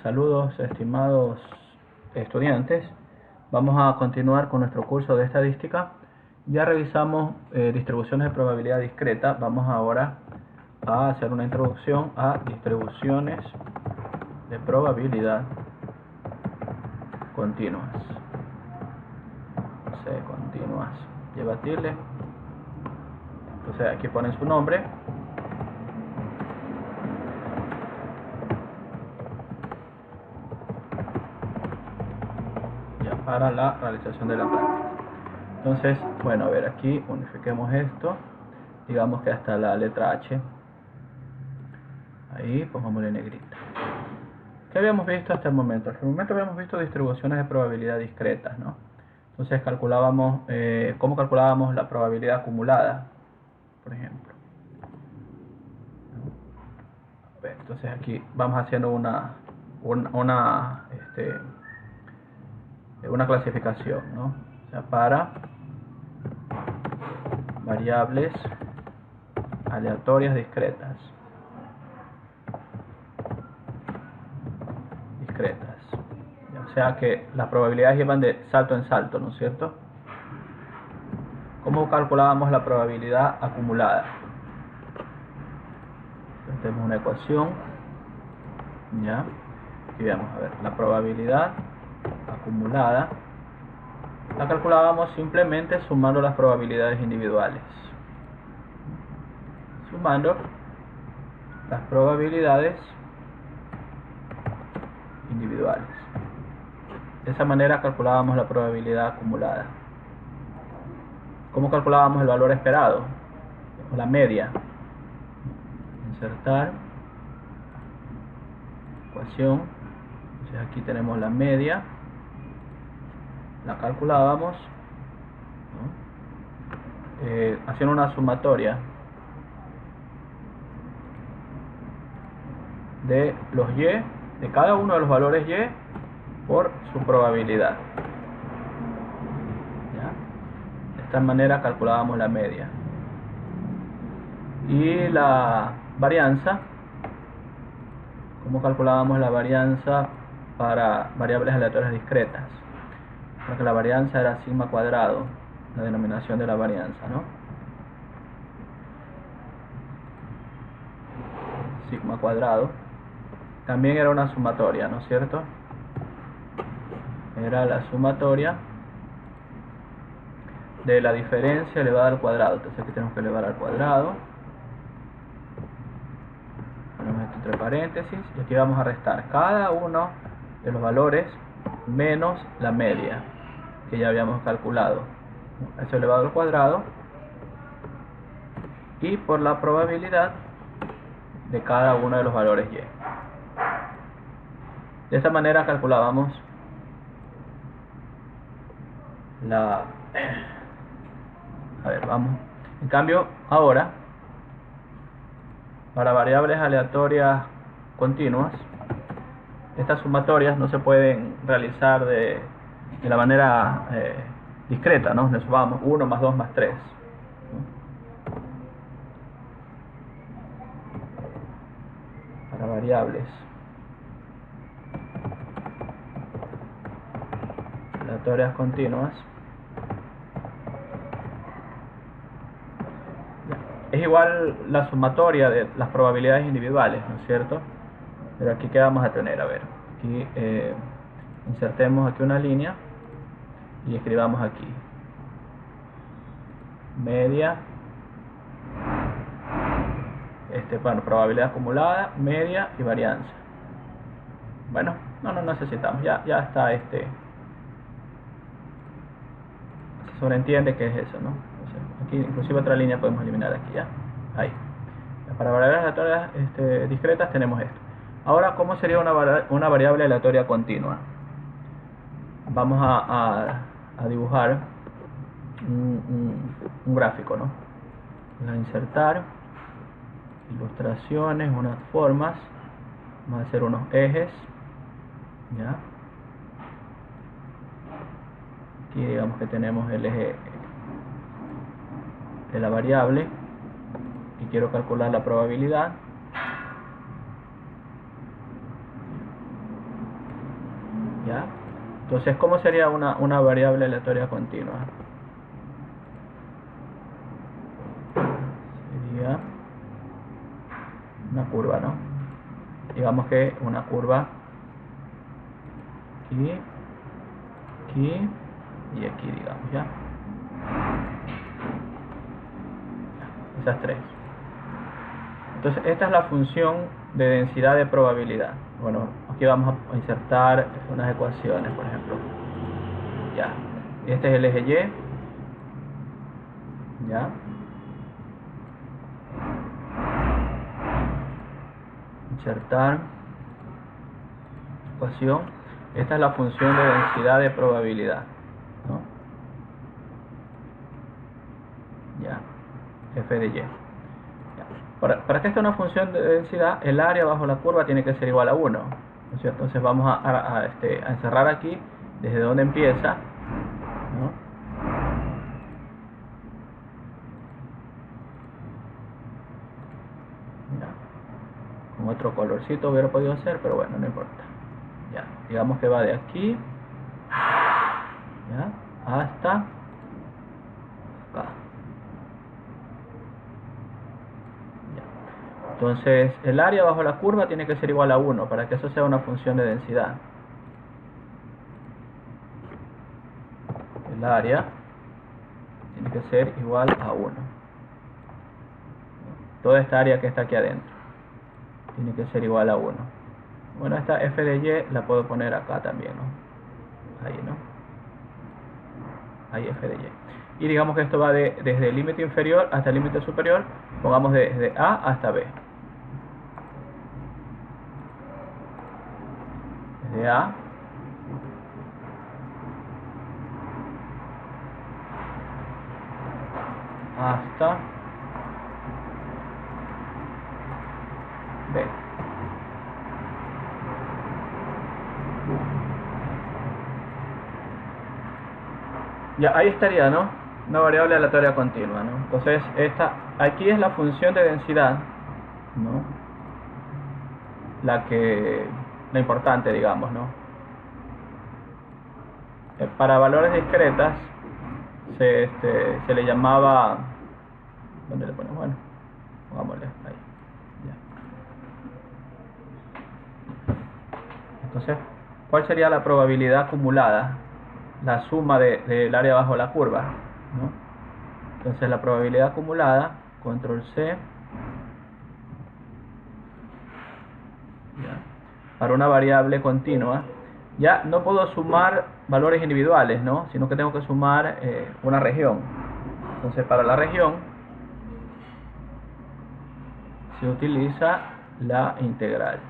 Saludos, estimados estudiantes. Vamos a continuar con nuestro curso de estadística. Ya revisamos distribuciones de probabilidad discreta. Vamos ahora a hacer una introducción a distribuciones de probabilidad continuas. Continuas. Lleva tilde. Entonces aquí ponen su nombre. Para la realización de la práctica. Entonces, bueno, a ver, aquí unifiquemos esto, digamos que hasta la letra H, ahí pongámosle negrita. ¿Qué habíamos visto hasta el momento? Hasta el momento habíamos visto distribuciones de probabilidad discretas, ¿no? Entonces calculábamos, ¿cómo calculábamos la probabilidad acumulada? Por ejemplo. Entonces aquí vamos haciendo una clasificación, ¿no? O sea, para variables aleatorias discretas. O sea que las probabilidades llevan de salto en salto, ¿no es cierto? ¿Cómo calculábamos la probabilidad acumulada? Entonces tenemos una ecuación, ¿ya? Y veamos, a ver, la probabilidad acumulada la calculábamos simplemente sumando las probabilidades individuales. Sumando las probabilidades individuales. De esa manera calculábamos la probabilidad acumulada. ¿Cómo calculábamos el valor esperado? O la media. Insertar ecuación. Entonces aquí tenemos la media. La calculábamos, ¿no? Haciendo una sumatoria de los y, de cada uno de los valores y por su probabilidad. ¿Ya? De esta manera calculábamos la media. Y la varianza, ¿cómo calculábamos la varianza para variables aleatorias discretas? Porque la varianza era sigma cuadrado, la denominación de la varianza, ¿no? Sigma cuadrado. También era una sumatoria, ¿no es cierto? Era la sumatoria de la diferencia elevada al cuadrado. Entonces aquí tenemos que elevar al cuadrado. Ponemos esto entre paréntesis. Y aquí vamos a restar cada uno de los valores menos la media que ya habíamos calculado. Eso elevado al cuadrado y por la probabilidad de cada uno de los valores y. De esta manera calculábamos la... A ver, vamos. En cambio, ahora, para variables aleatorias continuas, estas sumatorias no se pueden realizar de la manera discreta, ¿no? Nos vamos 1 más 2 más 3. Para variables aleatorias continuas es igual la sumatoria de las probabilidades individuales, ¿no es cierto? Pero aquí ¿qué vamos a tener? A ver, aquí insertemos aquí una línea y escribamos aquí media, bueno, probabilidad acumulada, media y varianza. Bueno, no necesitamos, ya está se sobreentiende que es eso, ¿no? O sea, aquí inclusive otra línea podemos eliminar aquí ya. Ahí. Para variables aleatorias discretas tenemos esto. Ahora, ¿cómo sería una variable aleatoria continua? Vamos a dibujar un gráfico, ¿no? Vamos a insertar ilustraciones, unas formas. Vamos a hacer unos ejes, ¿ya? Aquí digamos que tenemos el eje de la variable y quiero calcular la probabilidad. ¿Ya? Entonces, ¿cómo sería una variable aleatoria continua? Sería una curva, ¿no? Digamos que una curva aquí, aquí y aquí, digamos, ¿ya? Esas tres. Entonces, esta es la función de densidad de probabilidad. Bueno, aquí vamos a insertar unas ecuaciones, por ejemplo. Ya. Este es el eje Y. Ya. Insertar ecuación. Esta es la función de densidad de probabilidad, ¿no? Ya. F de Y. Para que esta sea una función de densidad, el área bajo la curva tiene que ser igual a 1, ¿no es cierto? Entonces vamos a encerrar aquí desde donde empieza, ¿no? Ya. Con otro colorcito hubiera podido hacer, pero bueno, no importa. Ya, digamos que va de aquí, ya, hasta acá. Entonces, el área bajo la curva tiene que ser igual a 1 para que eso sea una función de densidad. El área tiene que ser igual a 1. Toda esta área que está aquí adentro tiene que ser igual a 1. Bueno, esta f de y la puedo poner acá también, ¿no? Ahí, ¿no? Ahí f de y. Y digamos que esto va desde el límite inferior hasta el límite superior. Pongamos desde A hasta B. Desde A hasta B. Ya, ahí estaría, ¿no? Una variable aleatoria continua, ¿no? Entonces, aquí es la función de densidad, ¿no? La importante, digamos, ¿no? Para valores discretas se le llamaba, ¿dónde le ponemos? Bueno, pongámosle ahí. Ya. Entonces, ¿cuál sería la probabilidad acumulada? La suma del área bajo la curva, ¿no? Entonces la probabilidad acumulada, control C, ¿ya? Para una variable continua, ya no puedo sumar valores individuales, ¿no? Sino que tengo que sumar una región. Entonces para la región se utiliza la integral.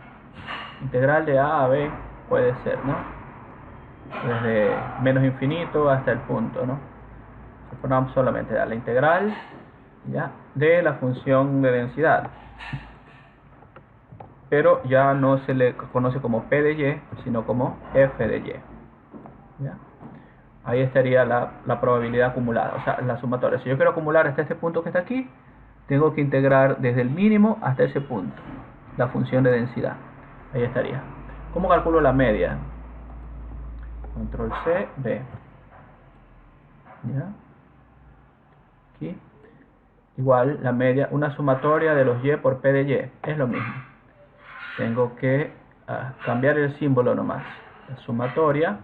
Integral de A a B puede ser, ¿no? Desde menos infinito hasta el punto, ¿no? Ponemos solamente la integral, ¿ya? De la función de densidad, pero ya no se le conoce como P de Y, sino como F de Y, ¿ya? Ahí estaría la probabilidad acumulada, o sea, la sumatoria. Si yo quiero acumular hasta este punto que está aquí, tengo que integrar desde el mínimo hasta ese punto la función de densidad. Ahí estaría. ¿Cómo calculo la media? Control C, B. ¿Ya? Aquí. Igual, la media, una sumatoria de los Y por P de Y. Es lo mismo. Tengo que cambiar el símbolo nomás. La sumatoria.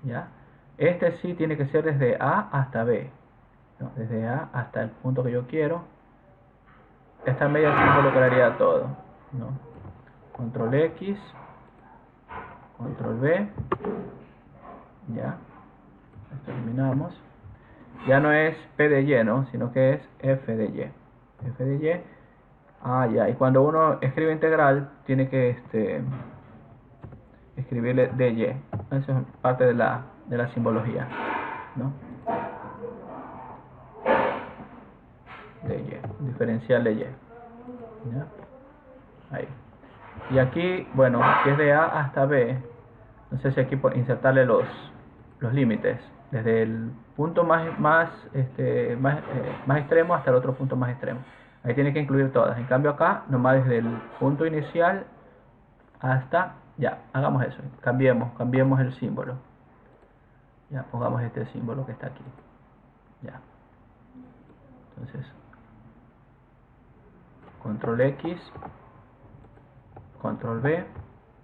¿Ya? Este sí tiene que ser desde A hasta B. ¿No? Desde A hasta el punto que yo quiero. Esta media sí involucraría todo, ¿no? Control X. Control B. Ya. Esto eliminamos. Ya no es P de Y, ¿no? Sino que es F de Y. F de Y. Ya. Y cuando uno escribe integral, tiene que escribirle de Y. Eso es parte de la simbología, ¿no? De Y. Diferencial de Y. ¿Ya? Ahí. Y aquí, bueno, aquí es de A hasta B. Entonces aquí por insertarle los límites. Desde el punto más extremo hasta el otro punto más extremo. Ahí tiene que incluir todas. En cambio acá, nomás desde el punto inicial hasta Ya, hagamos eso. Cambiemos el símbolo. Ya, pongamos este símbolo que está aquí. Ya. Entonces, control X, control V.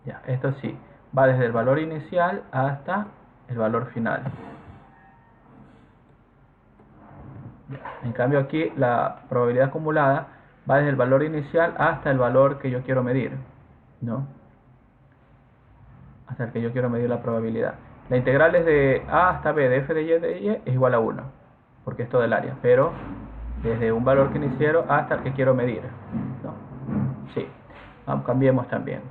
Ya, esto sí, va desde el valor inicial hasta el valor final. Ya. En cambio aquí la probabilidad acumulada va desde el valor inicial hasta el valor que yo quiero medir, ¿no? Hasta el que yo quiero medir la probabilidad. La integral desde A hasta B de f de y es igual a 1, porque es todo el área, pero desde un valor que iniciero hasta el que quiero medir, ¿no? Sí, cambiemos también.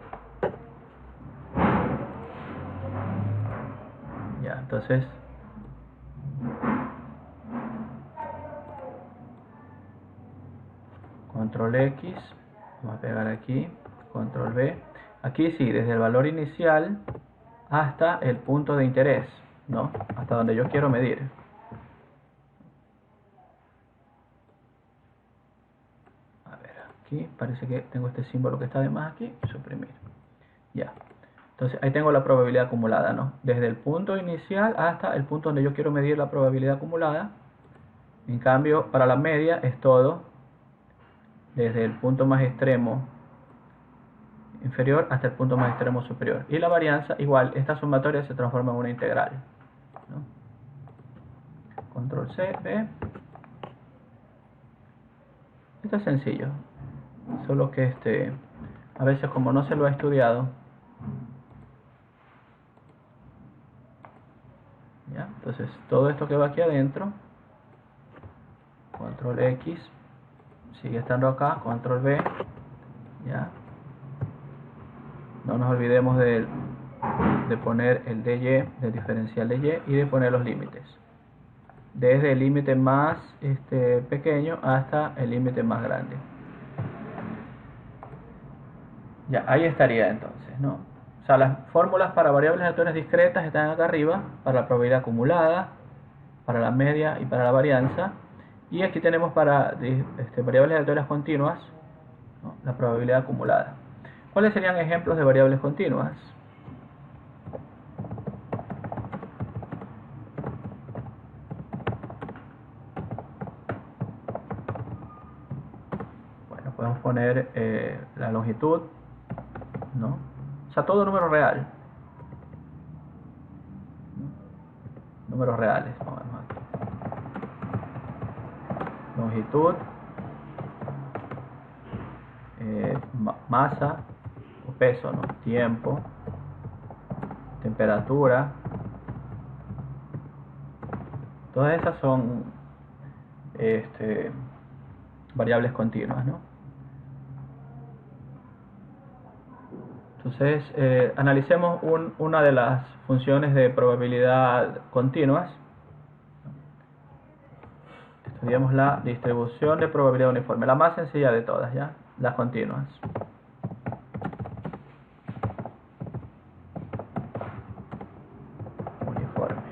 Ya, entonces control X, vamos a pegar aquí, control V. Aquí sí, desde el valor inicial hasta el punto de interés, ¿no? Hasta donde yo quiero medir. A ver, aquí parece que tengo este símbolo que está de más aquí, suprimir. Ya. Entonces ahí tengo la probabilidad acumulada, ¿no? Desde el punto inicial hasta el punto donde yo quiero medir la probabilidad acumulada. En cambio, para la media es todo desde el punto más extremo inferior hasta el punto más extremo superior. Y la varianza, igual, esta sumatoria se transforma en una integral, ¿no? Control C, V. Esto es sencillo, solo que a veces como no se lo ha estudiado, ¿ya? Entonces todo esto que va aquí adentro, control X, sigue estando acá, control V, ¿ya? No nos olvidemos de poner el dy, del diferencial de y de poner los límites. Desde el límite más pequeño hasta el límite más grande. Ya, ahí estaría entonces, ¿no? O sea, las fórmulas para variables aleatorias discretas están acá arriba, para la probabilidad acumulada, para la media y para la varianza. Y aquí tenemos para variables aleatorias continuas, ¿no? La probabilidad acumulada. ¿Cuáles serían ejemplos de variables continuas? Bueno, podemos poner la longitud, ¿no? O sea, todo número real, ¿no? Números reales, vamos aquí. Longitud, masa o peso, ¿no? Tiempo, temperatura. Todas esas son variables continuas, ¿no? Entonces, analicemos una de las funciones de probabilidad continuas. Estudiamos la distribución de probabilidad uniforme, la más sencilla de todas, ¿ya? Las continuas. Uniforme.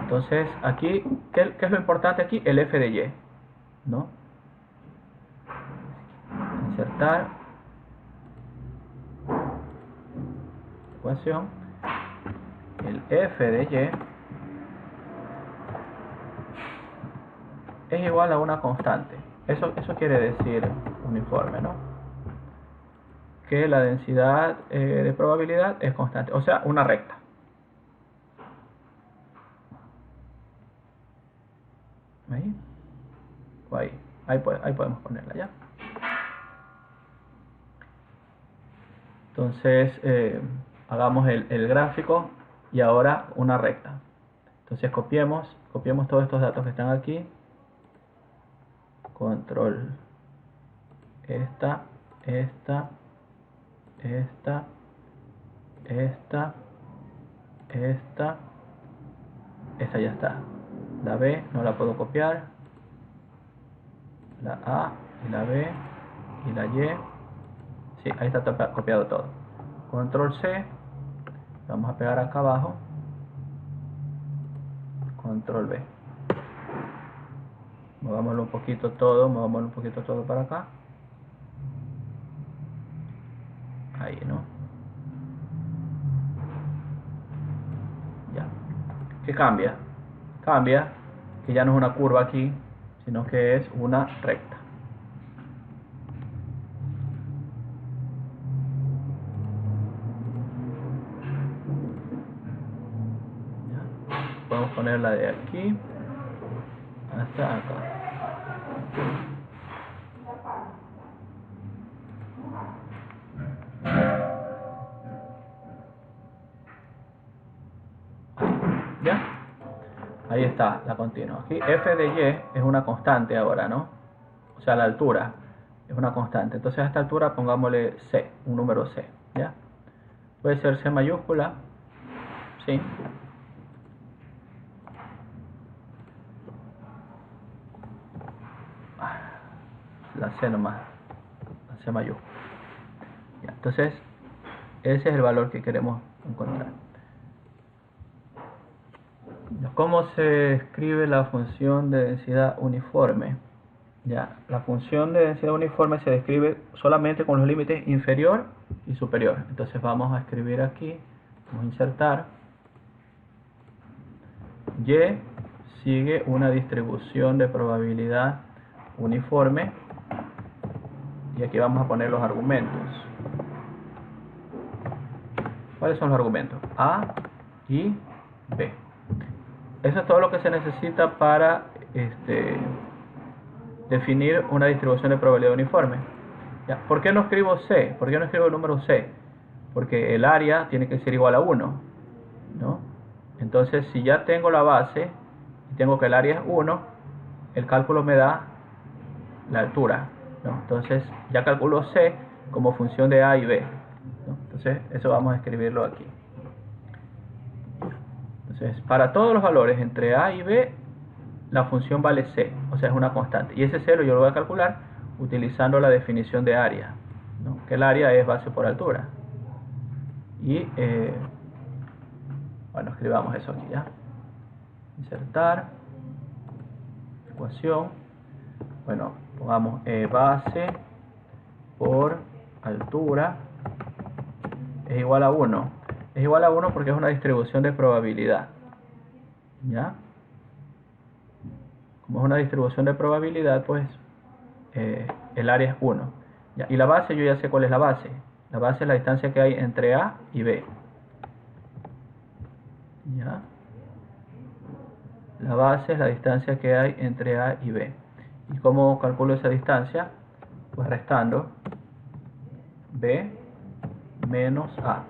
Entonces, aquí, ¿qué es lo importante aquí? El f de y, ¿no? Insertar ecuación, el f de y es igual a una constante. Eso quiere decir uniforme, ¿no? Que la densidad de probabilidad es constante, o sea, una recta. ¿Ahí? O ahí podemos ponerla ya. Entonces, hagamos el gráfico y ahora una recta. Entonces copiemos todos estos datos que están aquí. Control esta ya está. La B no la puedo copiar. La A y la B y la Y. Sí, ahí está copiado todo. Control C. Vamos a pegar acá abajo. Control V. Movámoslo un poquito todo para acá. Ahí, ¿no? Ya. ¿Qué cambia? Cambia que ya no es una curva aquí, sino que es una recta. ¿Ya? Podemos ponerla de aquí hasta acá. ¿Ya? Ahí está la continua. Aquí f de y es una constante ahora, ¿no? O sea, la altura es una constante. Entonces a esta altura pongámosle c, un número c, ¿ya? Puede ser c mayúscula, ¿sí? La c nomás, la c mayúscula. ¿Ya? Entonces, ese es el valor que queremos encontrar. ¿Cómo se escribe la función de densidad uniforme? Ya, la función de densidad uniforme se describe solamente con los límites inferior y superior. Entonces vamos a escribir aquí, vamos a insertar y sigue una distribución de probabilidad uniforme y aquí vamos a poner los argumentos. ¿Cuáles son los argumentos? A y B. Eso es todo lo que se necesita para definir una distribución de probabilidad uniforme. ¿Ya? ¿Por qué no escribo C? ¿Por qué no escribo el número C? Porque el área tiene que ser igual a 1, ¿no? Entonces, si ya tengo la base y tengo que el área es 1, el cálculo me da la altura, ¿no? Entonces, ya calculo C como función de A y B, ¿no? Entonces, eso vamos a escribirlo aquí. Entonces, para todos los valores entre A y B, la función vale C, o sea, es una constante. Y ese cero yo lo voy a calcular utilizando la definición de área, ¿no? Que el área es base por altura. Y, bueno, escribamos eso aquí ya. Insertar, ecuación. Bueno, pongamos base por altura es igual a 1. Es igual a 1 porque es una distribución de probabilidad. ¿Ya? Como es una distribución de probabilidad, pues el área es 1. ¿Ya? Y la base, yo ya sé cuál es la base. La base es la distancia que hay entre A y B. ¿Ya? La base es la distancia que hay entre A y B. ¿Y cómo calculo esa distancia? Pues restando B menos A.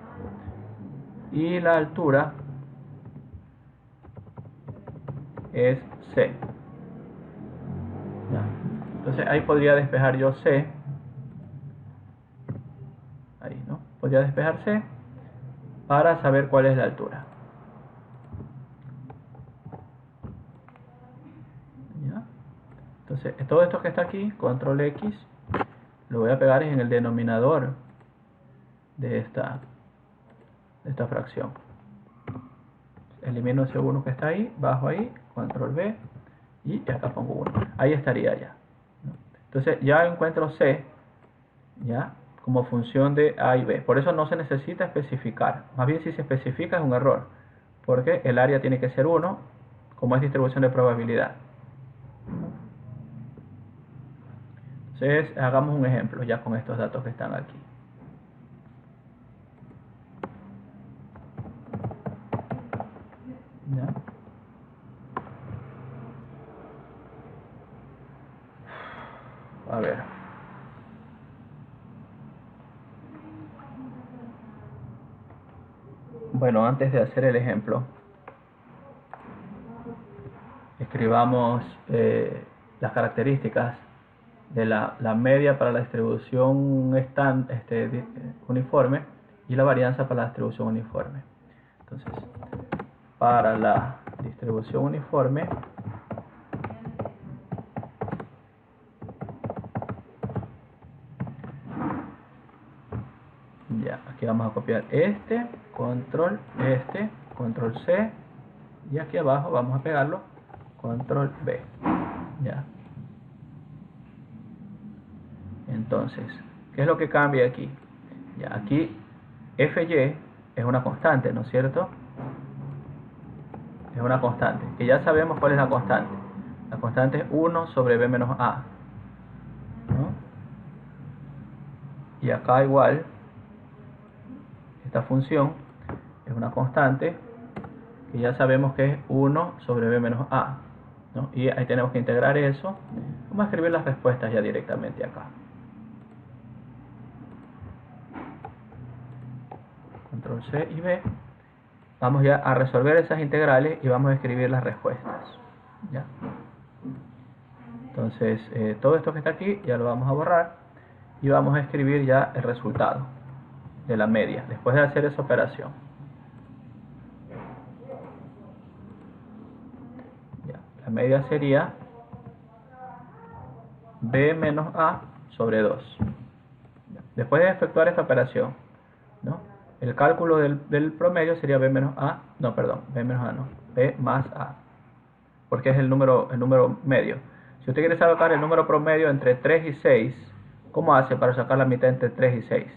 Y la altura es C. ¿Ya? Entonces ahí podría despejar yo C. Ahí, ¿no? Podría despejar C para saber cuál es la altura. ¿Ya? Entonces todo esto que está aquí, control X, lo voy a pegar en el denominador de esta fracción. Elimino ese 1 que está ahí, bajo ahí, control B y acá pongo 1. Ahí estaría ya, ¿no? Entonces ya encuentro C, ¿ya? Como función de A y B. Por eso no se necesita especificar. Más bien si se especifica es un error, porque el área tiene que ser 1, como es distribución de probabilidad. Entonces hagamos un ejemplo ya con estos datos que están aquí. ¿Ya? A ver. Bueno, antes de hacer el ejemplo, escribamos las características de la media para la distribución uniforme y la varianza para la distribución uniforme. Entonces, para la distribución uniforme, ya, aquí vamos a copiar control C, y aquí abajo vamos a pegarlo, control B, ya. Entonces, ¿qué es lo que cambia aquí? Ya, aquí Fy es una constante, ¿no es cierto? Es una constante, que ya sabemos cuál es la constante. La constante es 1 sobre b menos a, ¿no? Y acá igual, esta función es una constante que ya sabemos que es 1 sobre b menos a, ¿no? Y ahí tenemos que integrar eso. Vamos a escribir las respuestas ya directamente acá. Control C y B. Vamos ya a resolver esas integrales y vamos a escribir las respuestas. ¿Ya? Entonces, todo esto que está aquí ya lo vamos a borrar y vamos a escribir ya el resultado de la media después de hacer esa operación. Ya, la media sería b menos a sobre 2. Después de efectuar esta operación, ¿no? El cálculo del promedio sería b menos a, no, perdón, b menos a no, b más a, porque es el número medio. Si usted quiere sacar el número promedio entre 3 y 6, ¿cómo hace para sacar la mitad entre 3 y 6?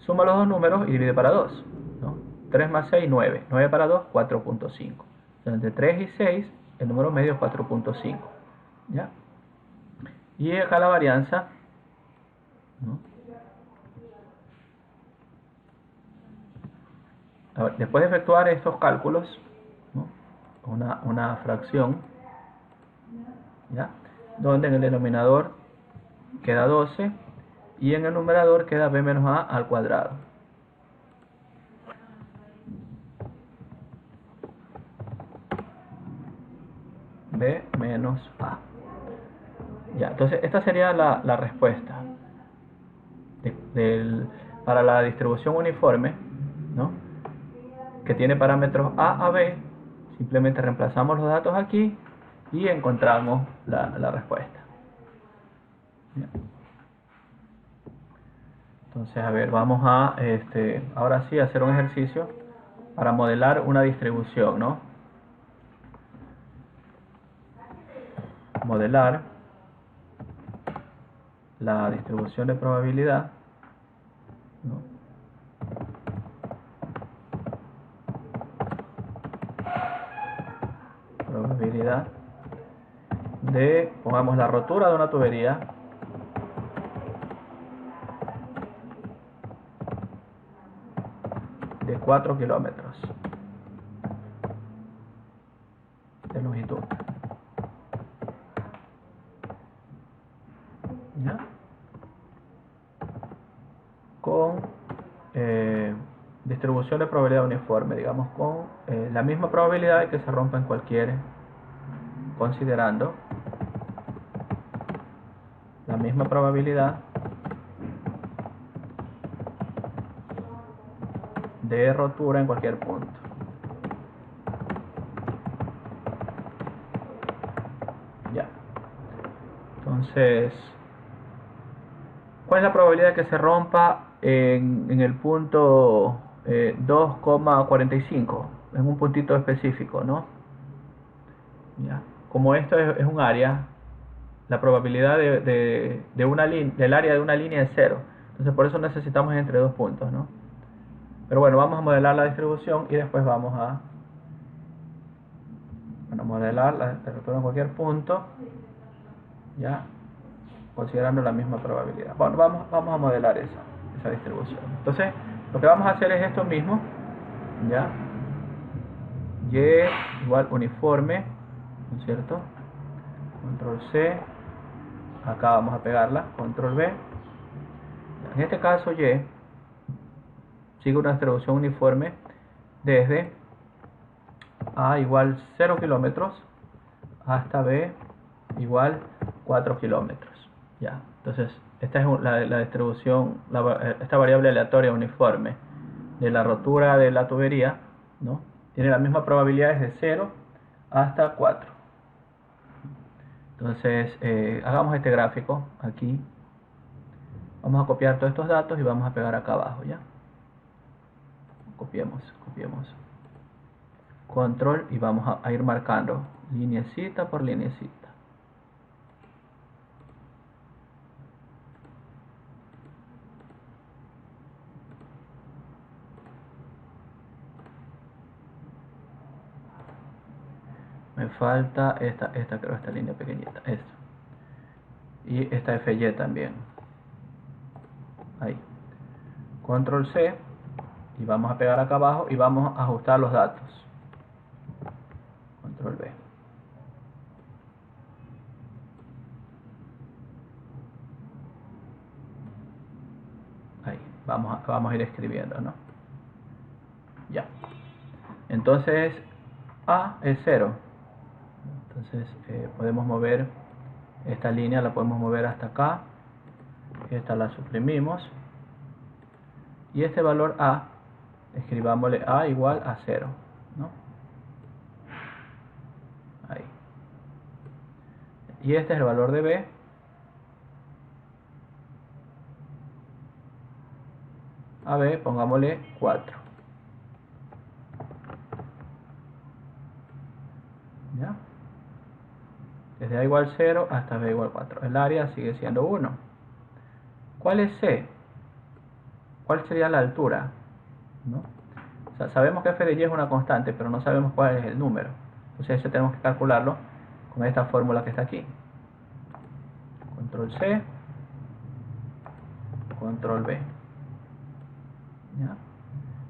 Suma los dos números y divide para 2, ¿no? 3 más 6, 9. 9 para 2, 4.5. Entonces, entre 3 y 6, el número medio es 4.5. ¿Ya? Y acá la varianza, ¿no? A ver, después de efectuar estos cálculos, ¿no? Una fracción, ¿ya? Donde en el denominador queda 12 y en el numerador queda b menos a al cuadrado. B menos a. Ya, entonces esta sería la respuesta para la distribución uniforme, ¿no? Que tiene parámetros a b. Simplemente reemplazamos los datos aquí y encontramos la respuesta. ¿Ya? Entonces, a ver, vamos a ahora sí hacer un ejercicio para modelar una distribución, ¿no? Modelar la distribución de probabilidad, ¿no? Probabilidad de, pongamos, la rotura de una tubería de 4 kilómetros de longitud. ¿Ya? Con distribución de probabilidad uniforme, digamos, con la misma probabilidad de que se rompa en cualquier, considerando la misma probabilidad de rotura en cualquier punto. Ya. Entonces, ¿cuál es la probabilidad de que se rompa en el punto 2,45? En un puntito específico, ¿no? Ya. Como esto es un área, la probabilidad del área de una línea es 0. Entonces por eso necesitamos entre dos puntos, ¿no? Pero bueno, vamos a modelar la distribución y después vamos a modelar la rotura en cualquier punto, ya, considerando la misma probabilidad. Bueno, vamos a modelar esa distribución. Entonces, lo que vamos a hacer es esto mismo, ya, y igual uniforme, ¿no es cierto? Control C, acá vamos a pegarla, control V. En este caso Y sigue una distribución uniforme desde A igual 0 kilómetros hasta B igual 4 kilómetros. Ya, entonces esta es la distribución, esta variable aleatoria uniforme de la rotura de la tubería, ¿no? Tiene la misma probabilidad desde 0 hasta 4. Entonces, hagamos este gráfico aquí. Vamos a copiar todos estos datos y vamos a pegar acá abajo, ¿ya? Copiemos. Control y vamos a ir marcando lineecita por lineecita. Me falta esta creo, esta línea pequeñita, esto. Y esta FY también. Ahí. Control C. Y vamos a pegar acá abajo y vamos a ajustar los datos. Control V. Ahí. Vamos a ir escribiendo, ¿no? Ya. Entonces, A es 0. Entonces, podemos mover esta línea, la podemos mover hasta acá. Esta la suprimimos. Y este valor A, escribámosle A igual a 0, ¿no? Ahí. Y este es el valor de B. A B, pongámosle 4. ¿Ya? Desde A igual 0 hasta B igual 4. El área sigue siendo 1. ¿Cuál es C? ¿Cuál sería la altura? ¿No? O sea, sabemos que f de y es una constante, pero no sabemos cuál es el número. Entonces eso tenemos que calcularlo con esta fórmula que está aquí. Control C, Control V. ¿Ya?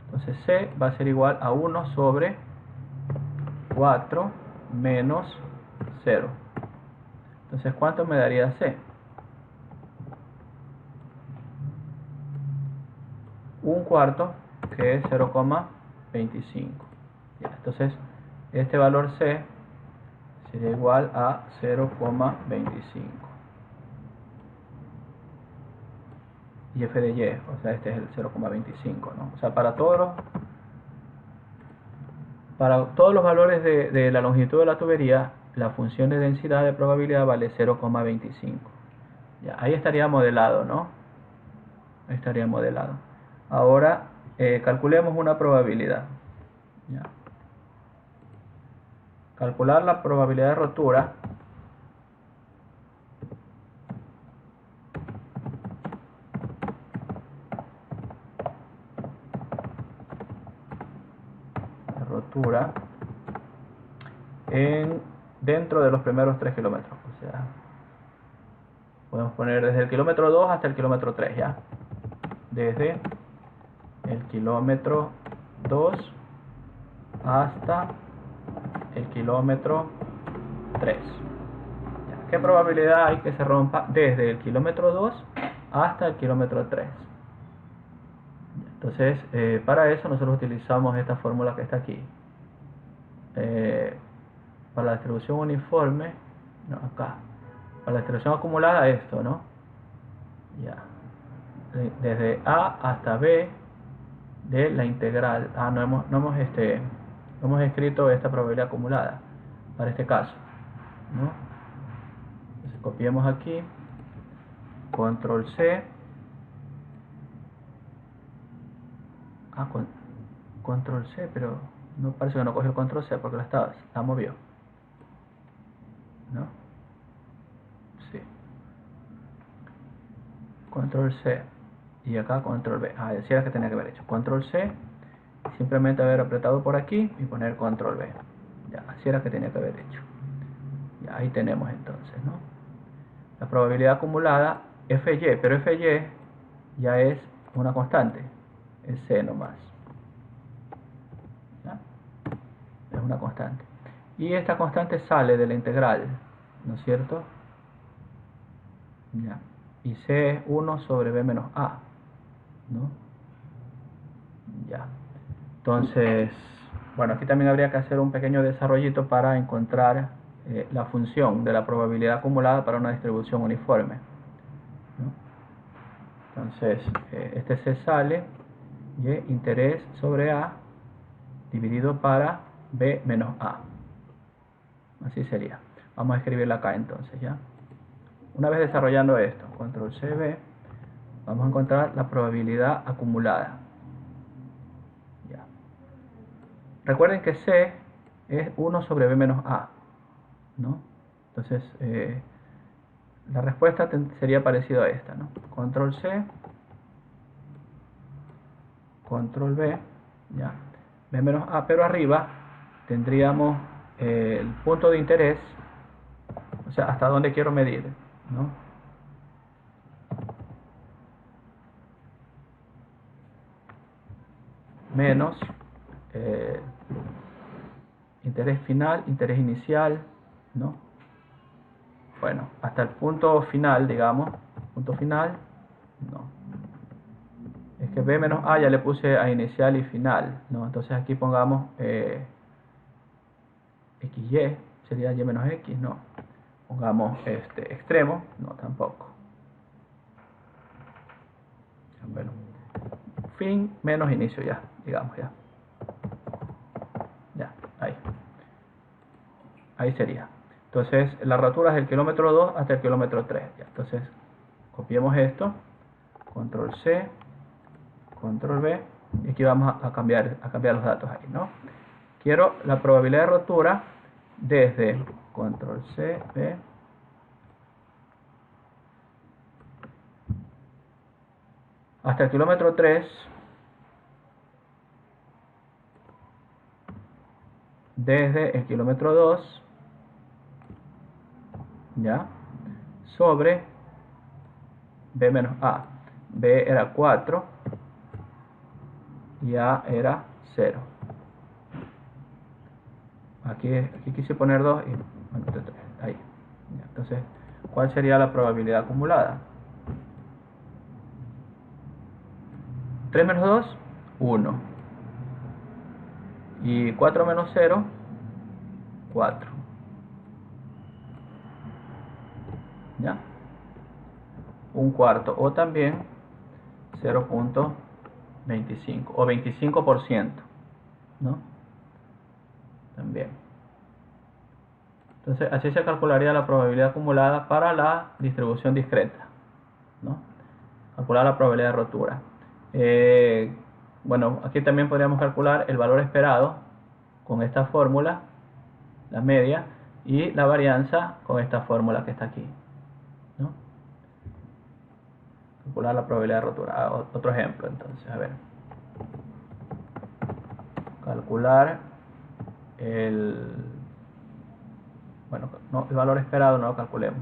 Entonces C va a ser igual a 1 sobre 4 menos 0. Entonces, ¿cuánto me daría C? 1/4, que es 0,25. Entonces, este valor C sería igual a 0,25. Y f de y, o sea, este es el 0,25, ¿no? O sea, para todos los valores de la longitud de la tubería, la función de densidad de probabilidad vale 0,25. Ya, ahí estaría modelado, ¿no? Ahí estaría modelado. Ahora, calculemos una probabilidad. Ya. Calcular la probabilidad de rotura. Dentro de los primeros 3 kilómetros. O sea, podemos poner desde el kilómetro 2 hasta el kilómetro 3, ¿ya? Desde el kilómetro 2 hasta el kilómetro 3. ¿Qué probabilidad hay que se rompa desde el kilómetro 2 hasta el kilómetro 3? Entonces, para eso nosotros utilizamos esta fórmula que está aquí. Para la distribución uniforme, no, acá. Para la distribución acumulada, esto, ¿no? Ya. Desde A hasta B de la integral. No hemos escrito esta probabilidad acumulada para este caso, ¿no? Entonces, copiemos aquí, control C, control C, pero no parece que no cogió el control C porque la movió, ¿no? Sí, control C y acá control B. Decía era que tenía que haber hecho control C, simplemente haber apretado por aquí y poner control B. Ya, así era que tenía que haber hecho. Ya, ahí tenemos entonces, ¿no? La probabilidad acumulada FY, pero FY ya es una constante, es C nomás. ¿Ya? Es una constante. Y esta constante sale de la integral, ¿no es cierto? Ya. Y C es 1 sobre B menos A, ¿no? Ya. Entonces, bueno, aquí también habría que hacer un pequeño desarrollito para encontrar la función de la probabilidad acumulada para una distribución uniforme, ¿no? Entonces, este C sale y interés sobre A dividido para B menos A. Así sería. Vamos a escribirla acá entonces, ¿ya? Una vez desarrollando esto, control CB, vamos a encontrar la probabilidad acumulada. Ya. Recuerden que C es 1 sobre B menos A, ¿no? Entonces, la respuesta sería parecida a esta, ¿no? Control C, control B, ¿ya? B menos A, pero arriba tendríamos el punto de interés, o sea, hasta dónde quiero medir, ¿no? Menos interés final, interés inicial, ¿no? Bueno, hasta el punto final, digamos, punto final, no. Es que B menos A ya le puse a inicial y final, ¿no? Entonces aquí pongamos XY, sería Y menos X, no. Pongamos extremo, no, tampoco. Bueno, fin menos inicio ya, digamos ya. Ya, ahí sería. Entonces la rotura es del kilómetro 2 hasta el kilómetro 3. Ya, entonces copiemos esto, control C, control V, y aquí vamos a cambiar los datos ahí, ¿no? Quiero la probabilidad de rotura desde control C, V, hasta el kilómetro 3, desde el kilómetro 2, ya, sobre B menos A. B era 4 y A era 0. Aquí quise poner 2 y bueno, 3, ahí. Ya, entonces, ¿cuál sería la probabilidad acumulada? 3 menos 2, 1. Y 4 menos 0, 4. ¿Ya? Un cuarto. O también 0.25 o 25%, ¿no? También. Entonces, así se calcularía la probabilidad acumulada para la distribución discreta, ¿no? Calcular la probabilidad de rotura. Bueno, aquí también podríamos calcular el valor esperado con esta fórmula, la media, y la varianza con esta fórmula que está aquí, ¿no? Calcular la probabilidad de rotura. Otro ejemplo, entonces, a ver. Calcular bueno, no, el valor esperado no lo calculemos.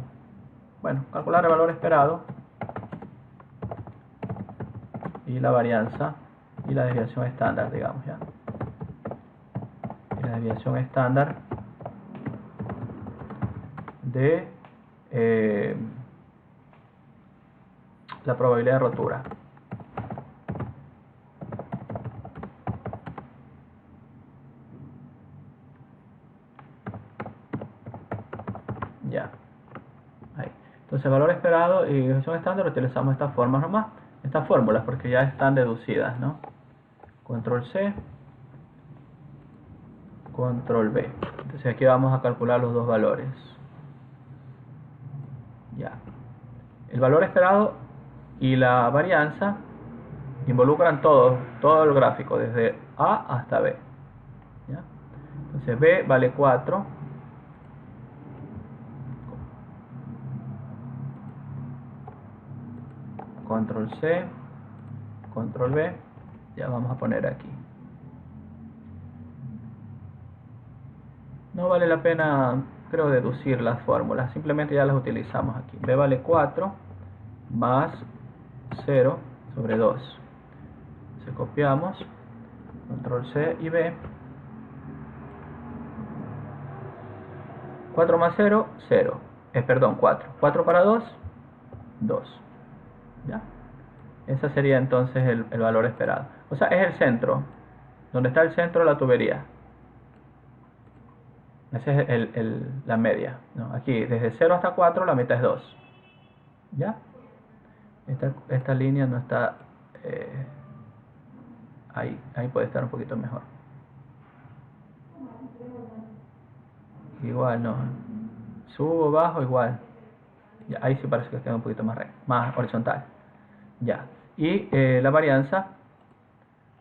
Bueno, calcular el valor esperado y la varianza y la desviación estándar, digamos, ya. Y la desviación estándar de la probabilidad de rotura. Ya. Ahí. Entonces, el valor esperado y desviación estándar utilizamos estas formas nomás, estas fórmulas, porque ya están deducidas, ¿no? Control C, control V. Entonces aquí vamos a calcular los dos valores. Ya. El valor esperado y la varianza involucran todo el gráfico, desde A hasta B. ¿Ya? Entonces B vale 4. Control C, control V. Ya vamos a poner aquí. No vale la pena, creo, deducir las fórmulas, simplemente ya las utilizamos aquí. B vale 4 más 0 sobre 2. Se copiamos, control C y B. 4 más 0, 0. Perdón, 4. 4 para 2, 2. ¿Ya? Ese sería entonces el valor esperado. O sea, es el centro. Donde está el centro de la tubería. Esa es la media, ¿no? Aquí, desde 0 hasta 4, la meta es 2. ¿Ya? Esta línea no está... ahí puede estar un poquito mejor. Igual, no. Subo, bajo, igual. Ya, ahí sí parece que queda un poquito más horizontal. Ya. Y la varianza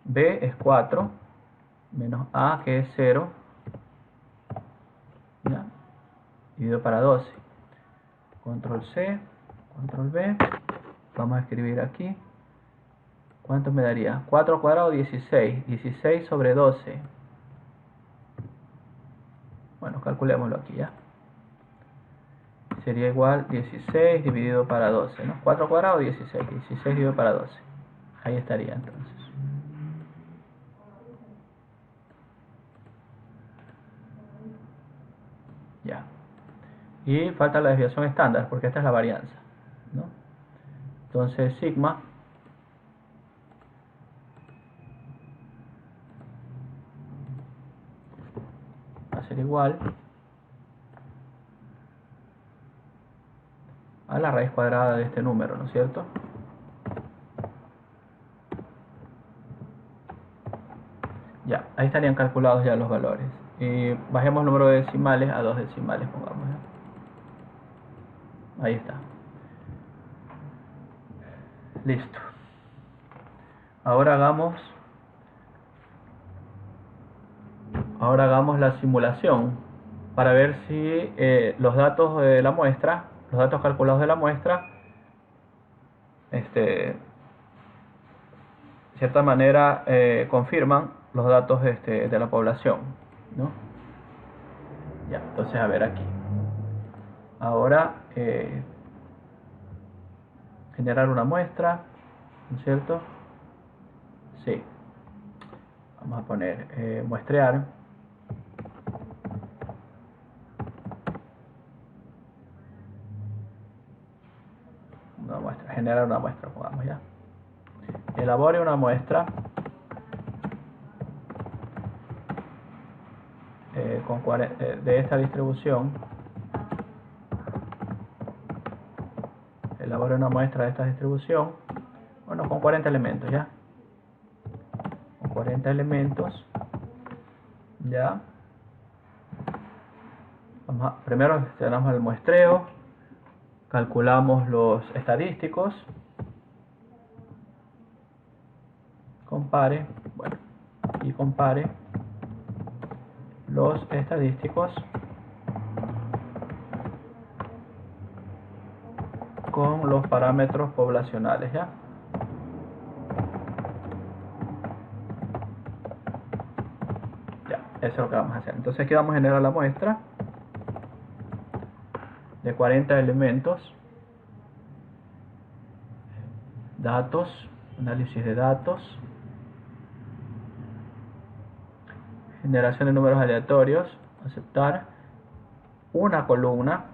B es 4 menos A, que es 0, ¿ya? Dividido para 12. Control C, control V. Vamos a escribir aquí. ¿Cuánto me daría? 4 al cuadrado, 16. 16 sobre 12. Bueno, calculémoslo aquí ya. Sería igual 16 dividido para 12, ¿no? 4 cuadrado, 16. 16 dividido para 12. Ahí estaría entonces. Ya. Y falta la desviación estándar, porque esta es la varianza, ¿no? Entonces, sigma va a ser igual a la raíz cuadrada de este número, ¿no es cierto? Ya, ahí estarían calculados ya los valores. Y bajemos el número de decimales a 2 decimales, pongamos. Ahí está. Listo. Ahora hagamos la simulación para ver si los datos de la muestra, los datos calculados de la muestra, de cierta manera confirman los datos de la población, ¿no? Ya, entonces a ver aquí. Ahora generar una muestra, ¿no es cierto? Sí. Vamos a poner muestrear. Una muestra, generar una muestra, pongamos ya. Elabore una muestra de esta distribución. Elabore una muestra de esta distribución. Bueno, con 40 elementos ya. Con 40 elementos. Ya. Primero tenemos el muestreo. Calculamos los estadísticos. Compare. Bueno. Y compare los estadísticos con los parámetros poblacionales, ¿ya? Ya, eso es lo que vamos a hacer. Entonces aquí vamos a generar la muestra de 40 elementos. Datos, análisis de datos, generación de números aleatorios, aceptar, una columna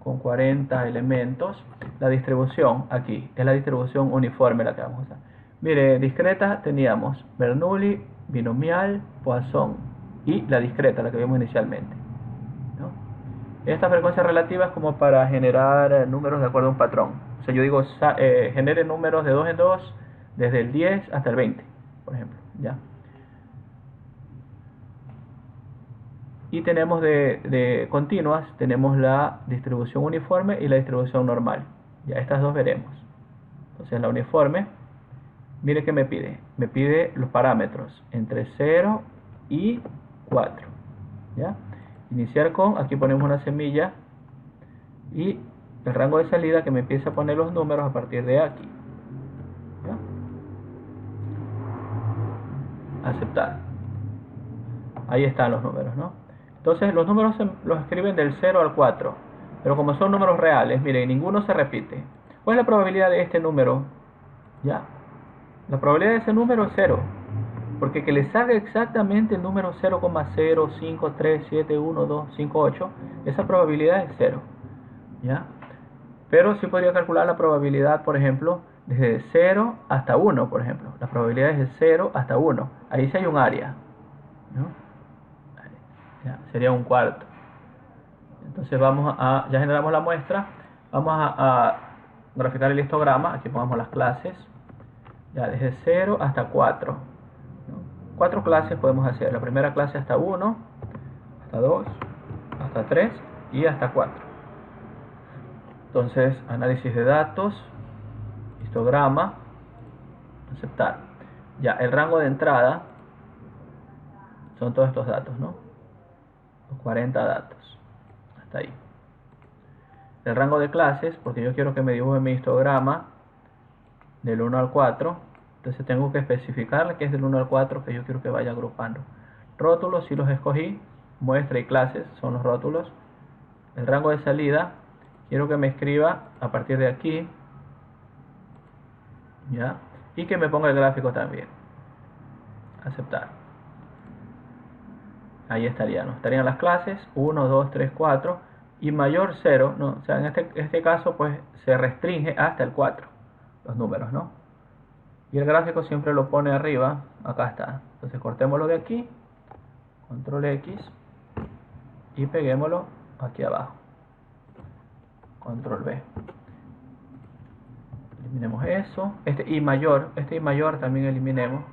con 40 elementos. La distribución aquí es la distribución uniforme la que vamos a usar. Mire, discreta teníamos Bernoulli, binomial, Poisson y la discreta, la que vimos inicialmente, ¿no? Esta frecuencia relativa es como para generar números de acuerdo a un patrón. O sea, yo digo genere números de 2 en 2 desde el 10 hasta el 20, por ejemplo, ¿ya? Y tenemos de continuas, tenemos la distribución uniforme y la distribución normal. Ya estas dos veremos. Entonces la uniforme, mire que me pide los parámetros entre 0 y 4. ¿Ya? Iniciar con, aquí ponemos una semilla y el rango de salida que me empieza a poner los números a partir de aquí. ¿Ya? Aceptar. Ahí están los números, ¿no? Entonces los números los escriben del 0 al 4, pero como son números reales, miren, ninguno se repite. ¿Cuál es la probabilidad de este número? ¿Ya? La probabilidad de ese número es 0, porque que le salga exactamente el número 0,05371258, esa probabilidad es 0, ¿ya? Pero sí podría calcular la probabilidad, por ejemplo, desde 0 hasta 1, por ejemplo. La probabilidad es de 0 hasta 1. Ahí sí hay un área, ¿no? Ya, sería un cuarto. Entonces ya generamos la muestra. Vamos a graficar el histograma. Aquí pongamos las clases. Ya, desde 0 hasta 4, ¿no? 4 clases podemos hacer. La primera clase hasta 1, hasta 2, hasta 3 y hasta 4. Entonces, análisis de datos, histograma, aceptar. Ya, el rango de entrada son todos estos datos, ¿no? Los 40 datos. Hasta ahí. El rango de clases, porque yo quiero que me dibuje mi histograma del 1 al 4. Entonces tengo que especificarle que es del 1 al 4 que yo quiero que vaya agrupando. Rótulos, si los escogí. muestra y clases, son los rótulos. El rango de salida, quiero que me escriba a partir de aquí, ¿ya? Y que me ponga el gráfico también. Aceptar. Ahí estaría, ¿no? Estarían las clases 1, 2, 3, 4 y mayor 0, ¿no? O sea, en este caso pues se restringe hasta el 4, los números, ¿no? Y el gráfico siempre lo pone arriba, acá está. Entonces cortémoslo de aquí, control X y peguémoslo aquí abajo, control V. Eliminemos eso, este I mayor también eliminemos,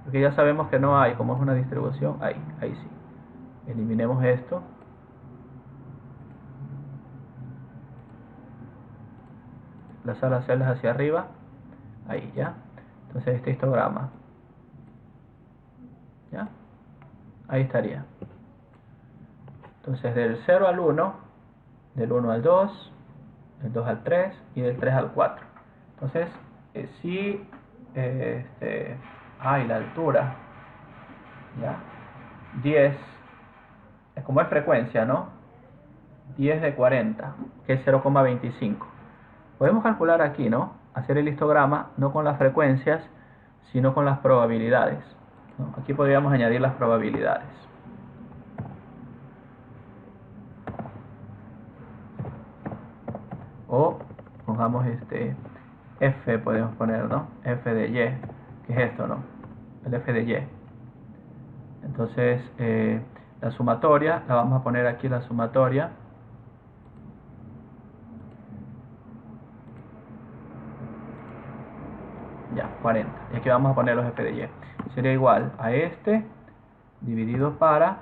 porque ya sabemos que no hay, como es una distribución, ahí sí. Eliminemos esto. Desplazar las celdas hacia arriba. Ahí ya. Entonces este histograma. ¿Ya? Ahí estaría. Entonces del 0 al 1, del 1 al 2, del 2 al 3 y del 3 al 4. Entonces, si la altura, ¿ya? 10, como es frecuencia, ¿no? 10 de 40, que es 0,25. Podemos calcular aquí, ¿no? Hacer el histograma no con las frecuencias, sino con las probabilidades, ¿no? Aquí podríamos añadir las probabilidades. O pongamos F, podemos poner, ¿no? F de Y, que es esto, ¿no? El F de Y. Entonces, la sumatoria, la vamos a poner aquí la sumatoria. Ya, 40. Y aquí vamos a poner los F de Y. Sería igual a este dividido para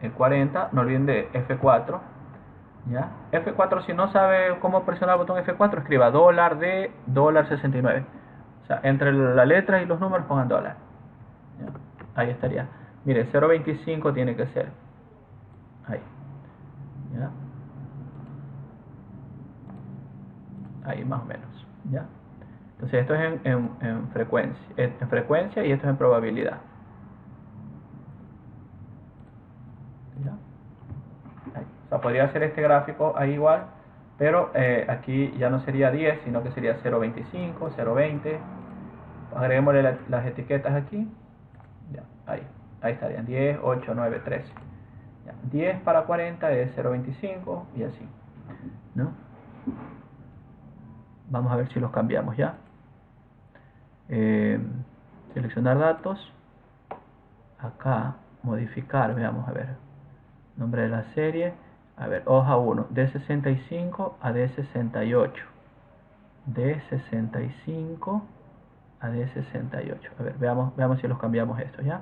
el 40. No olviden de F4. ¿Ya? F4, si no sabe cómo presionar el botón F4, escriba dólar de $69. O sea, entre la letra y los números pongan dólar. ¿Ya? Ahí estaría. Mire, 0.25 tiene que ser. Ahí. ¿Ya? Ahí más o menos. ¿Ya? Entonces esto es en frecuencia y esto es en probabilidad. ¿Ya? Ahí. O sea, podría hacer este gráfico ahí igual, pero aquí ya no sería 10, sino que sería 0.25, 0.20. Agreguémosle las etiquetas aquí. Ya, ahí estarían 10, 8, 9, 13. Ya, 10 para 40 es 0.25 y así, ¿no? Vamos a ver si los cambiamos ya. Seleccionar datos. Acá, modificar, veamos a ver. Nombre de la serie. A ver, hoja 1, D65 a D68. D65 a D68. A ver, veamos si los cambiamos estos, ¿ya?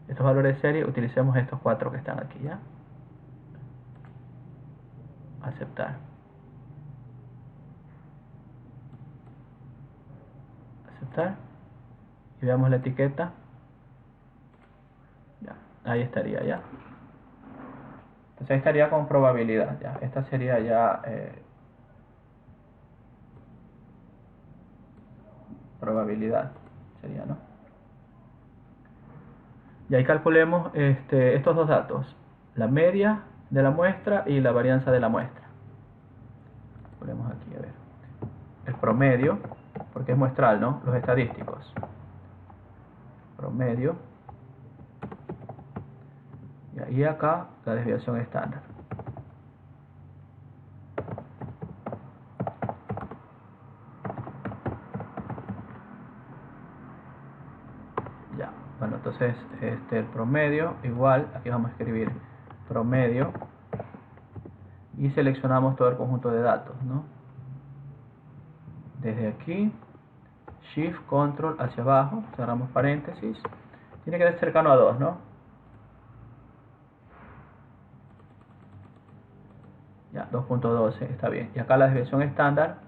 Estos valores de serie, utilicemos estos 4 que están aquí, ¿ya? Aceptar. Aceptar. Y veamos la etiqueta. Ya, ahí estaría, ¿ya? Entonces ahí estaría con probabilidad, ¿ya? Esta sería ya probabilidad, sería, ¿no? Y ahí calculemos estos dos datos, la media de la muestra y la varianza de la muestra. Calculemos aquí, a ver. El promedio, porque es muestral, ¿no? Los estadísticos. Promedio. Y acá la desviación estándar. Ya, bueno, entonces el promedio igual, aquí vamos a escribir promedio y seleccionamos todo el conjunto de datos, ¿no? Desde aquí, Shift, Control hacia abajo, cerramos paréntesis, tiene que ser cercano a 2, ¿no? Ya, 2.12 está bien. Y acá la desviación estándar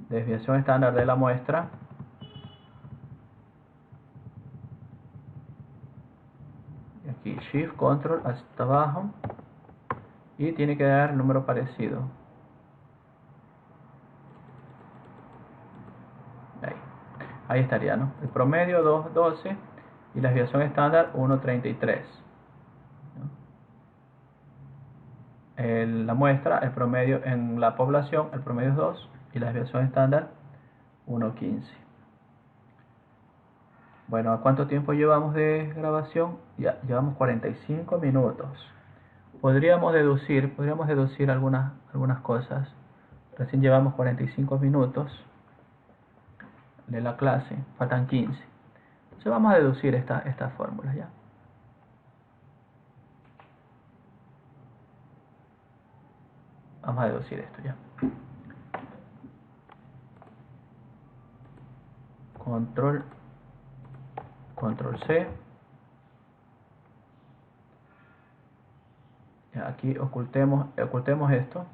de la muestra. Y aquí Shift, Control hasta abajo. Y tiene que dar el número parecido. Ahí estaría, ¿no? El promedio 2.12 y la desviación estándar 1,33. La muestra, el promedio en la población, el promedio es 2 y la desviación estándar 1,15. Bueno, ¿a cuánto tiempo llevamos de grabación? Ya, llevamos 45 minutos. Podríamos deducir algunas cosas. Recién llevamos 45 minutos de la clase, faltan 15. Entonces vamos a deducir estas fórmulas ya. Vamos a deducir esto ya. Control C. Ya, aquí ocultemos esto.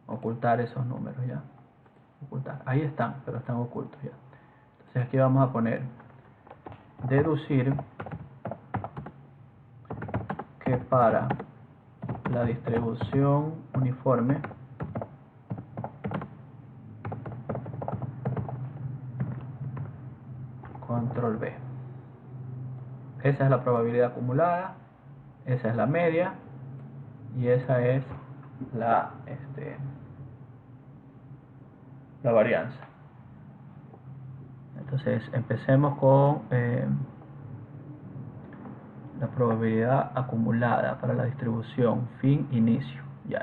Ocultar esos números ya. Ocultar. Ahí están, pero están ocultos ya. Entonces aquí vamos a poner deducir que para la distribución uniforme control B. Esa es la probabilidad acumulada, esa es la media y esa es la varianza. Entonces empecemos con la probabilidad acumulada para la distribución fin-inicio. Ya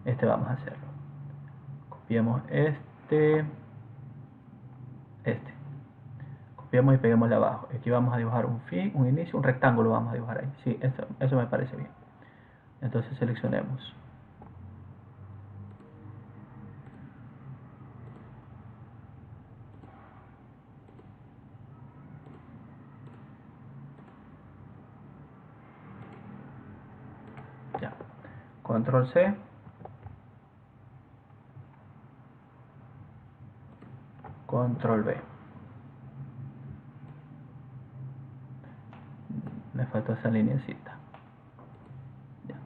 este vamos a hacerlo. Copiemos copiemos y peguémosle abajo. Aquí vamos a dibujar un fin, un inicio, un rectángulo vamos a dibujar ahí. Sí, eso me parece bien. Entonces seleccionemos. Ya. Control C. Control B. Me faltó esa lineecita. Ya.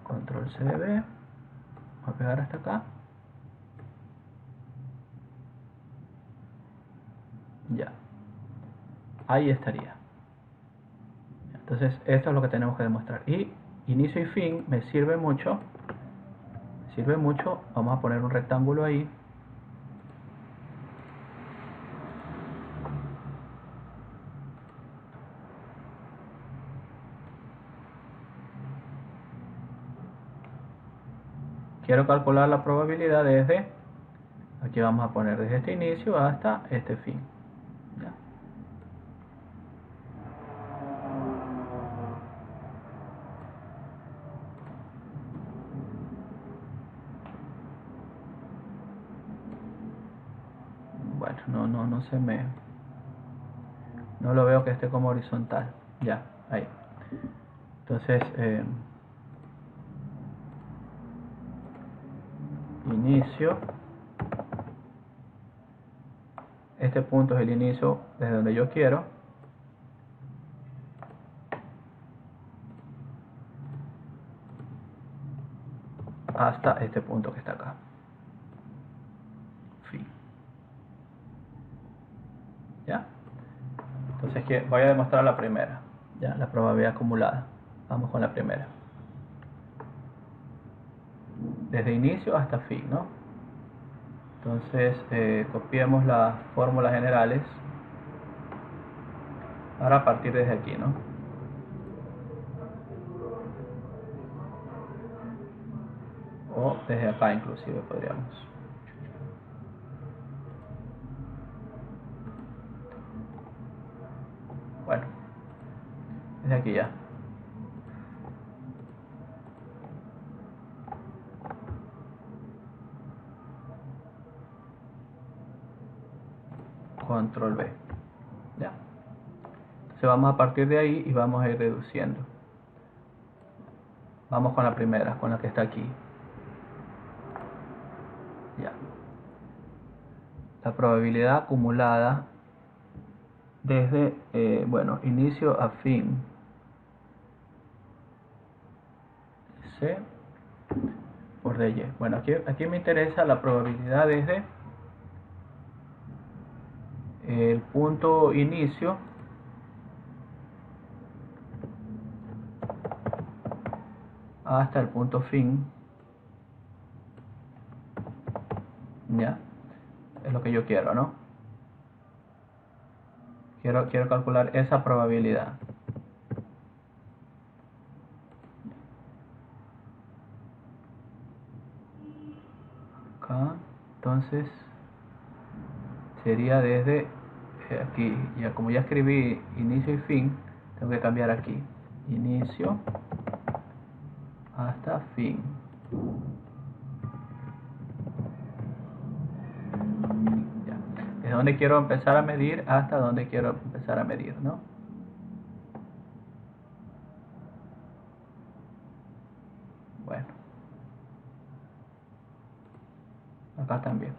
Control C de B. Vamos a pegar hasta acá. Ya. Ahí estaría. Entonces esto es lo que tenemos que demostrar. Y inicio y fin me sirve mucho. Vamos a poner un rectángulo ahí. Quiero calcular la probabilidad desde, aquí vamos a poner desde este inicio hasta este fin. ¿Ya? Bueno, no se me... No lo veo que esté como horizontal. Ya, ahí. Entonces, inicio. Este punto es el inicio desde donde yo quiero. Hasta este punto que está acá. Fin. ¿Ya? Entonces voy a demostrar la primera. Ya, la probabilidad acumulada. Vamos con la primera. Desde inicio hasta fin, ¿no? Entonces copiemos las fórmulas generales. Ahora a partir desde aquí, ¿no? O desde acá inclusive podríamos. Bueno, desde aquí ya. Control B. Ya. Entonces vamos a partir de ahí y vamos a ir reduciendo. Vamos con la primera, con la que está aquí. Ya. La probabilidad acumulada desde, bueno, inicio a fin. C por DY. Bueno, aquí me interesa la probabilidad desde el punto inicio hasta el punto fin, ya, es lo que yo quiero, ¿no? Quiero calcular esa probabilidad. Acá, entonces sería desde aquí, ya como ya escribí inicio y fin, tengo que cambiar aquí, inicio hasta fin. Ya. Desde donde quiero empezar a medir hasta donde quiero empezar a medir, ¿no? Bueno, acá también.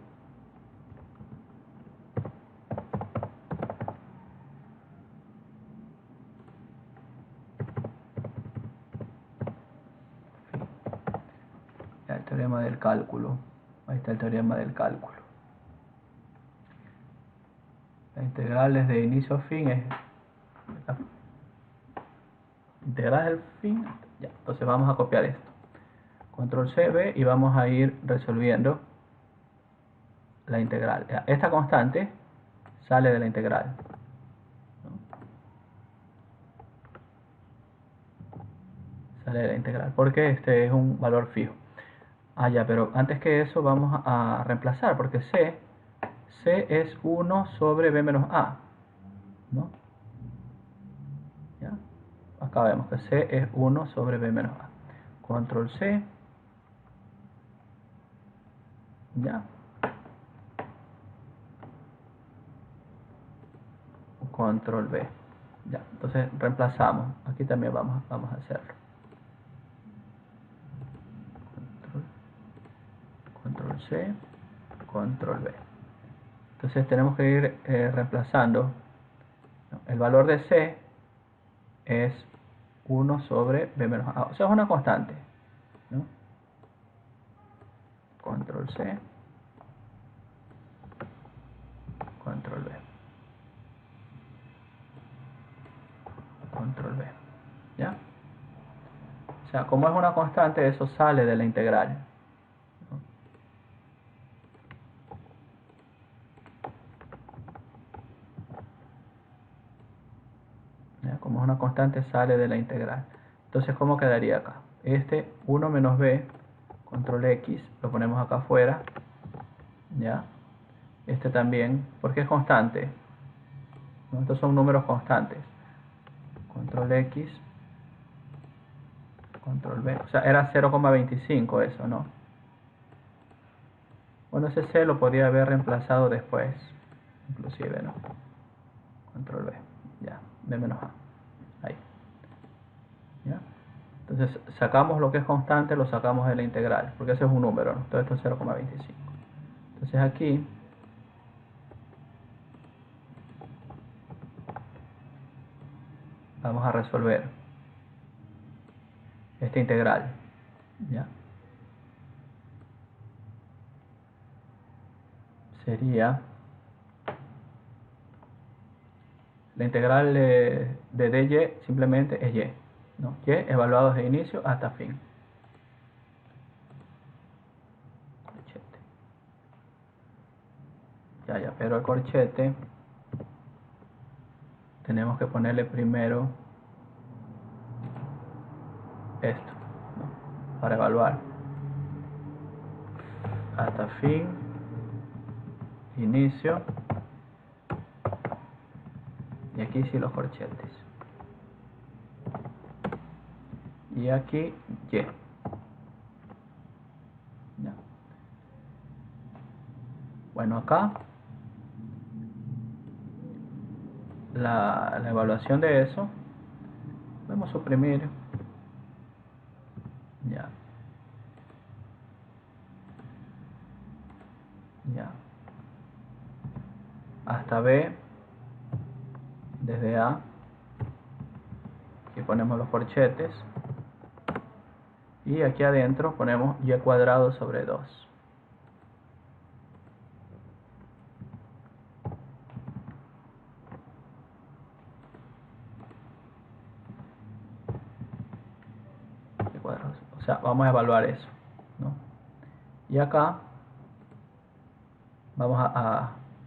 Ya, el teorema del cálculo. Ahí está el teorema del cálculo. La integral desde inicio a fin es la integral del fin. Ya, entonces vamos a copiar esto. Control C, V y vamos a ir resolviendo la integral. Esta constante sale de la integral, ¿no? Sale de la integral porque este es un valor fijo. Ya, pero antes que eso vamos a reemplazar porque C es 1 sobre B menos A, ¿no? ¿Ya? Acá vemos que C es 1 sobre B menos A. Control C. ¿Ya? Control B. Ya, entonces reemplazamos. Aquí también vamos a hacerlo. Control C, Control B. Entonces tenemos que ir reemplazando. El valor de C es 1 sobre B menos A. O sea, es una constante, ¿no? Control C, Control B. Control B. ¿Ya? O sea, como es una constante, eso sale de la integral, ¿no? ¿Ya? Como es una constante, sale de la integral. Entonces, ¿cómo quedaría acá? Este 1 menos B, control X, lo ponemos acá afuera. ¿Ya? Este también, porque es constante, ¿no? Estos son números constantes. Control X, Control B. O sea, era 0,25 eso, ¿no? Bueno, ese C lo podría haber reemplazado después, inclusive, ¿no? Control B, ya, B menos A, ahí, ¿ya? Entonces sacamos lo que es constante, lo sacamos de la integral, porque ese es un número, ¿no? Todo esto es 0,25. Entonces aquí vamos a resolver esta integral, ¿ya? Sería la integral de dy simplemente es y, ¿no? Y evaluado desde inicio hasta fin. Corchete. Ya, pero el corchete tenemos que ponerle primero esto, ¿no? Para evaluar hasta fin, inicio, y aquí sí los corchetes, y aquí y. ¿Ya? Bueno, acá la evaluación de eso podemos suprimir, ya, hasta B, desde A, aquí ponemos los corchetes, y aquí adentro ponemos y cuadrado sobre 2. vamos a evaluar eso, ¿no? Y acá vamos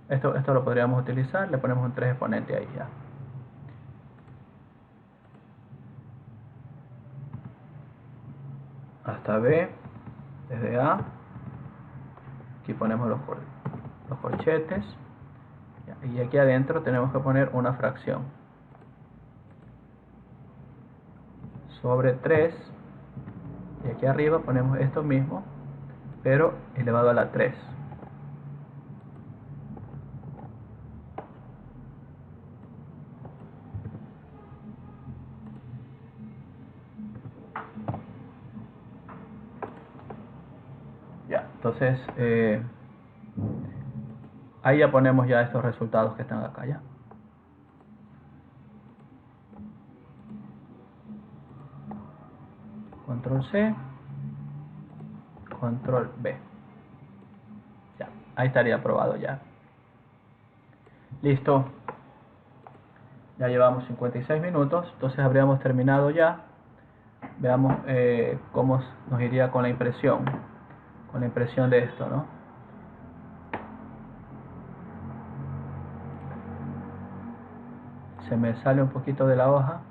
esto lo podríamos utilizar, le ponemos un 3 exponente ahí ya. Hasta B, desde A, aquí ponemos los corchetes, y aquí adentro tenemos que poner una fracción sobre 3, y aquí arriba ponemos esto mismo, pero elevado a la 3. Ya, entonces ahí ya ponemos ya estos resultados que están acá ya. Control C, Control B. Ya, ahí estaría aprobado ya. Listo. Ya llevamos 56 minutos, entonces habríamos terminado ya. Veamos cómo nos iría con la impresión de esto, ¿no? Se me sale un poquito de la hoja.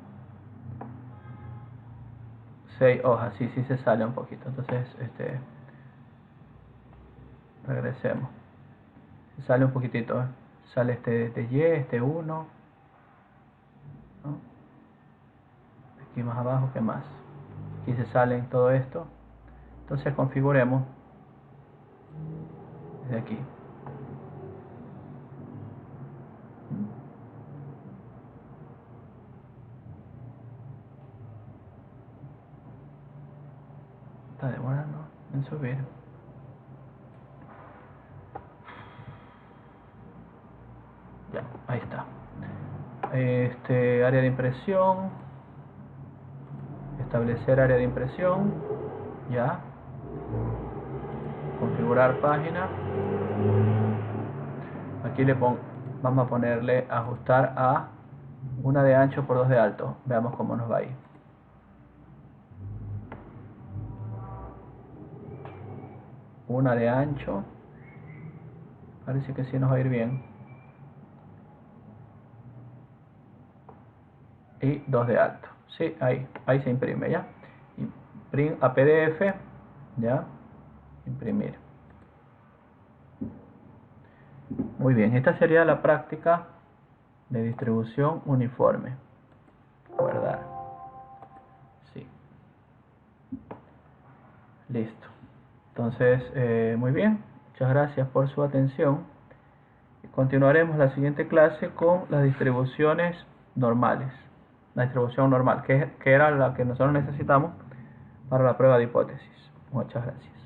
6 hojas, sí se sale un poquito. Entonces, regresemos. Se sale un poquitito, sale este Y, este 1, ¿no? Aquí más abajo, ¿qué más? Aquí se sale todo esto. Entonces configuremos desde aquí. Está demorando en subir. Ya, ahí está. Área de impresión. Establecer área de impresión. Ya. Configurar página. Aquí vamos a ponerle ajustar a 1 de ancho por 2 de alto. Veamos cómo nos va ahí. Una de ancho. Parece que sí nos va a ir bien. Y 2 de alto. Sí, ahí se imprime ya. Print a PDF. Ya. Imprimir. Muy bien, esta sería la práctica de distribución uniforme. Guardar. Sí. Listo. Entonces, muy bien. Muchas gracias por su atención. Continuaremos la siguiente clase con las distribuciones normales. La distribución normal, que era la que nosotros necesitamos para la prueba de hipótesis. Muchas gracias.